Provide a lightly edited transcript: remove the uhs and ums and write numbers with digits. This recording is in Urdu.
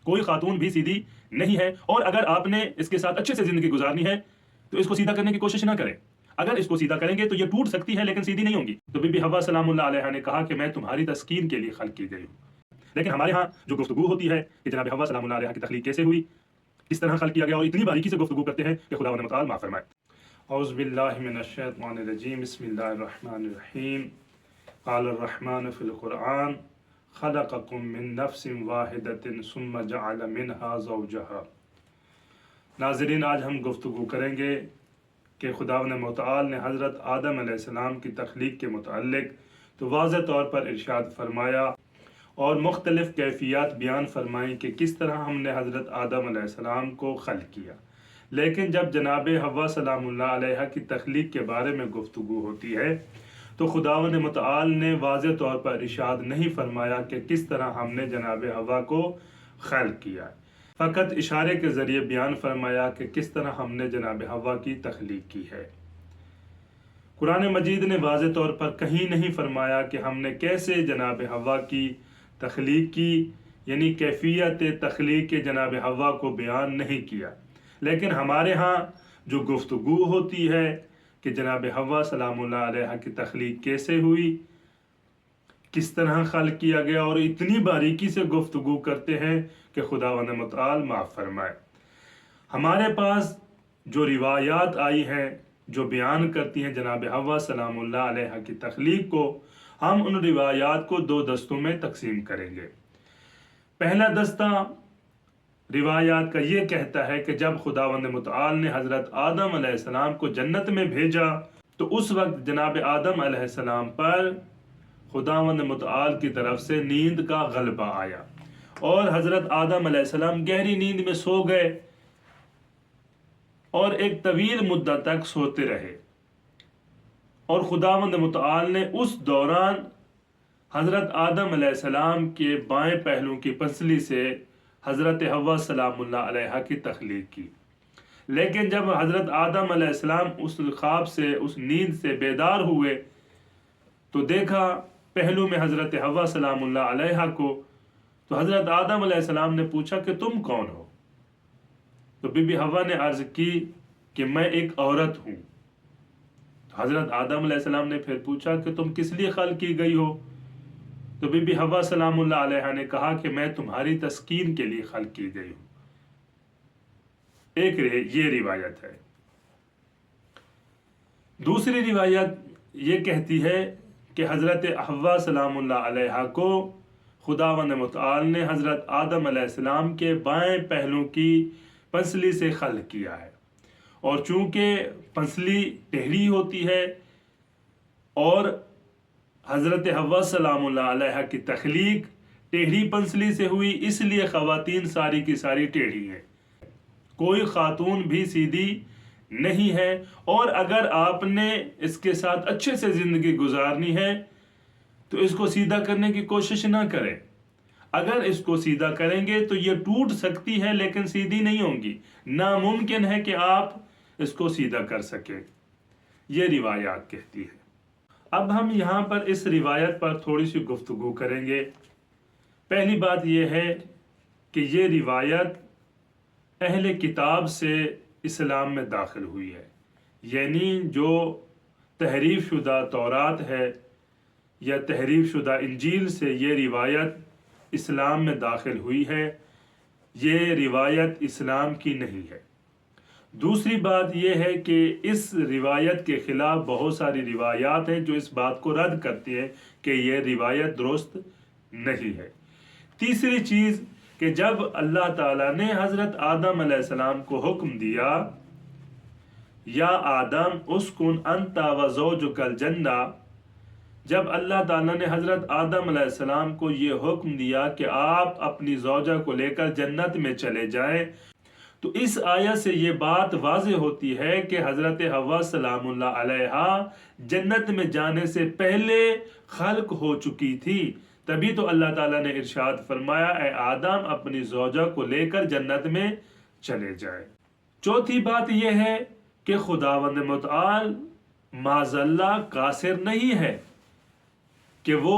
کوئی خاتون بھی سیدھی نہیں ہے، اور اگر آپ نے اس کے ساتھ اچھے سے زندگی گزارنی ہے تو اس کو سیدھا کرنے کی کوشش نہ کریں۔ اگر اس کو سیدھا کریں گے تو یہ ٹوٹ سکتی ہے لیکن سیدھی نہیں ہوں گی۔ تو بی بی حوا سلام اللہ علیہا نے کہا کہ میں تمہاری تسکین کے لیے خلق کی گئی ہوں۔ لیکن ہمارے ہاں جو گفتگو ہوتی ہے کہ جناب حوا سلام اللہ علیہا کی تخلیق کیسے ہوئی، کس طرح خلق کیا گیا، اور اتنی باریکی سے گفتگو کرتے ہیں کہ خداوند متعال معاف فرمائے۔ اعوذ باللہ من الشیطان الرجیم، بسم اللہ الرحمن الرحیم۔ قال الرحمن فی القرآن خلقکم من نفس واحدۃ ثم جعل منها زوجہا۔ ناظرین، آج ہم گفتگو کریں گے کہ خداوند متعال نے حضرت آدم علیہ السلام کی تخلیق کے متعلق تو واضح طور پر ارشاد فرمایا اور مختلف کیفیات بیان فرمائیں کہ کس طرح ہم نے حضرت آدم علیہ السلام کو خلق کیا۔ لیکن جب جناب حوا سلام اللہ علیہا کی تخلیق کے بارے میں گفتگو ہوتی ہے تو خداوند متعال نے واضح طور پر ارشاد نہیں فرمایا کہ کس طرح ہم نے جناب حوا کو خلق کیا، فقط اشارے کے ذریعے بیان فرمایا کہ کس طرح ہم نے جناب حوا کی تخلیق کی ہے۔ قرآن مجید نے واضح طور پر کہیں نہیں فرمایا کہ ہم نے کیسے جناب حوا کی تخلیق کی، یعنی کیفیت تخلیق کے جناب حوا کو بیان نہیں کیا۔ لیکن ہمارے ہاں جو گفتگو ہوتی ہے کہ جناب حوا سلام اللہ علیہ کی تخلیق کیسے ہوئی، کس طرح خلق کیا گیا، اور اتنی باریکی سے گفتگو کرتے ہیں کہ خداوند متعال معاف فرمائے۔ ہمارے پاس جو روایات آئی ہیں جو بیان کرتی ہیں جناب حوا سلام اللہ علیہ کی تخلیق کو، ہم ان روایات کو دو دستوں میں تقسیم کریں گے۔ پہلا دستہ روایات کا یہ کہتا ہے کہ جب خداوند متعال نے حضرت آدم علیہ السلام کو جنت میں بھیجا تو اس وقت جناب آدم علیہ السلام پر خداوند متعال کی طرف سے نیند کا غلبہ آیا اور حضرت آدم علیہ السلام گہری نیند میں سو گئے اور ایک طویل مدت تک سوتے رہے، اور خداوند متعال نے اس دوران حضرت آدم علیہ السلام کے بائیں پہلو کی پسلی سے حضرت حوا سلام اللہ علیہ کی تخلیق کی۔ لیکن جب حضرت آدم علیہ السلام اس خواب سے، اس نیند سے بیدار ہوئے تو دیکھا پہلو میں حضرت حوا سلام اللہ علیہ کو، تو حضرت آدم علیہ السلام نے پوچھا کہ تم کون ہو؟ تو بی بی حوا نے عرض کی کہ میں ایک عورت ہوں۔ تو حضرت آدم علیہ السلام نے پھر پوچھا کہ تم کس لیے خلق کی گئی ہو؟ تو بی بی حوا سلام اللہ علیہ نے کہا کہ میں تمہاری تسکین کے لیے خلق کی گئی ہوں۔ ایک یہ روایت ہے۔ دوسری روایت یہ کہتی ہے کہ حضرت حوا سلام اللہ علیہ کو خداوند متعال نے حضرت آدم علیہ السلام کے بائیں پہلو کی پسلی سے خلق کیا ہے، اور چونکہ پسلی ٹیڑھی ہوتی ہے اور حضرت حوا سلام اللہ علیہ کی تخلیق ٹیڑھی پنسلی سے ہوئی، اس لیے خواتین ساری کی ساری ٹیڑھی ہیں، کوئی خاتون بھی سیدھی نہیں ہے، اور اگر آپ نے اس کے ساتھ اچھے سے زندگی گزارنی ہے تو اس کو سیدھا کرنے کی کوشش نہ کریں۔ اگر اس کو سیدھا کریں گے تو یہ ٹوٹ سکتی ہے لیکن سیدھی نہیں ہوں گی، ناممکن ہے کہ آپ اس کو سیدھا کر سکیں، یہ روایات کہتی ہے۔ اب ہم یہاں پر اس روایت پر تھوڑی سی گفتگو کریں گے۔ پہلی بات یہ ہے کہ یہ روایت اہل کتاب سے اسلام میں داخل ہوئی ہے، یعنی جو تحریف شدہ تورات ہے یا تحریف شدہ انجیل سے یہ روایت اسلام میں داخل ہوئی ہے، یہ روایت اسلام کی نہیں ہے۔ دوسری بات یہ ہے کہ اس روایت کے خلاف بہت ساری روایات ہیں جو اس بات کو رد کرتی ہیں کہ یہ روایت درست نہیں ہے۔ تیسری چیز کہ جب اللہ تعالیٰ نے حضرت آدم علیہ السلام کو حکم دیا یا آدم اسکن انت وزوجک الجنہ، جب اللہ تعالیٰ نے حضرت آدم علیہ السلام کو یہ حکم دیا کہ آپ اپنی زوجہ کو لے کر جنت میں چلے جائیں، تو اس آیت سے یہ بات واضح ہوتی ہے کہ حضرت حوا سلام اللہ علیہ جنت میں جانے سے پہلے خلق ہو چکی تھی، تبھی تو اللہ تعالیٰ نے ارشاد فرمایا اے آدم اپنی زوجہ کو لے کر جنت میں چلے جائے۔ چوتھی بات یہ ہے کہ خداوند متعال معاذ اللہ قاصر نہیں ہے کہ وہ